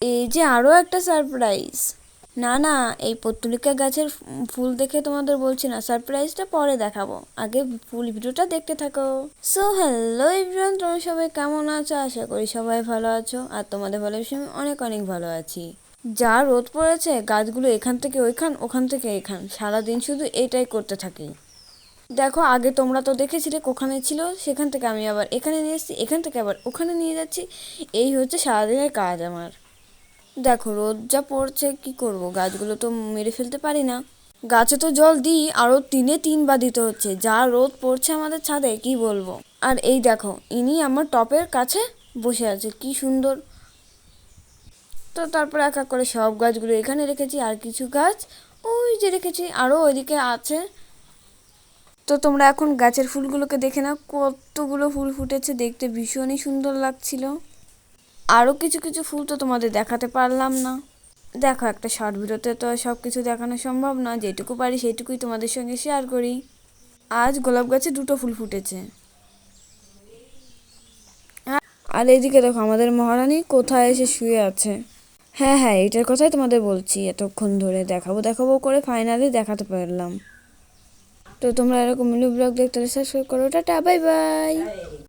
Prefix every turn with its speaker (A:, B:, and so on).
A: এই যে আরো একটা সারপ্রাইজ। না না, এই পত্তুলিকা গাছের ফুল দেখে তোমাদের বলছি না, সারপ্রাইজটা পরে দেখাবো, আগে ফুল ভিডিওটা দেখতে থাকো। সো হ্যালো এভরিওয়ান, তোমরা সবাই কেমন আছো? আশা করি সবাই ভালো আছো, আর তোমাদের ভালো আমি অনেক অনেক ভালো আছি। যা রোদ পড়েছে, গাছগুলো এখান থেকে ওইখান, ওখান থেকে এখান, সারাদিন শুধু এটাই করতে থাকি। দেখো, আগে তোমরা তো দেখেছিলে ওখানে ছিল, সেখান থেকে আমি আবার এখানে নিয়ে এসেছি, এখান থেকে আবার ওখানে নিয়ে যাচ্ছি। এই হচ্ছে সারাদিনের কাজ আমার। দেখো রোদ যা পড়ছে, কি করব, গাছগুলো তো মেরে ফেলতে পারি না। গাছে তো জল দিই, আরও 3-3 বার দিতে হচ্ছে, যা রোদ পড়ছে আমাদের ছাদে কি বলবো। আর এই দেখো, ইনি আমার টপের কাছে বসে আছে, কি সুন্দর। তো তারপর এক এক করে সব গাছগুলো এখানে রেখেছি, আর কিছু গাছ ওই যে রেখেছি, আরও ওইদিকে আছে। তো তোমরা এখন গাছের ফুলগুলোকে দেখে নাও, কতগুলো ফুল ফুটেছে, দেখতে ভীষণই সুন্দর লাগছিল। আরও কিছু কিছু ফুল তো তোমাদের দেখাতে পারলাম না। দেখো, একটা শর্ট ভিডিওতে তো সব কিছু দেখানো সম্ভব না, যেটুকু পারি সেইটুকুই তোমাদের সঙ্গে শেয়ার করি। আজ গোলাপ গাছে 2টো ফুল ফুটেছে। আর এইদিকে দেখো, আমাদের মহারানী কোথায় এসে শুয়ে আছে। হ্যাঁ হ্যাঁ, এটার কথাই তোমাদের বলছি, এতক্ষণ ধরে দেখাবো দেখাবো করে ফাইনালি দেখাতে পারলাম। তো তোমরা এরকম মিনি ব্লগ দেখতে সাবস্ক্রাইব করো। Tata, bye bye.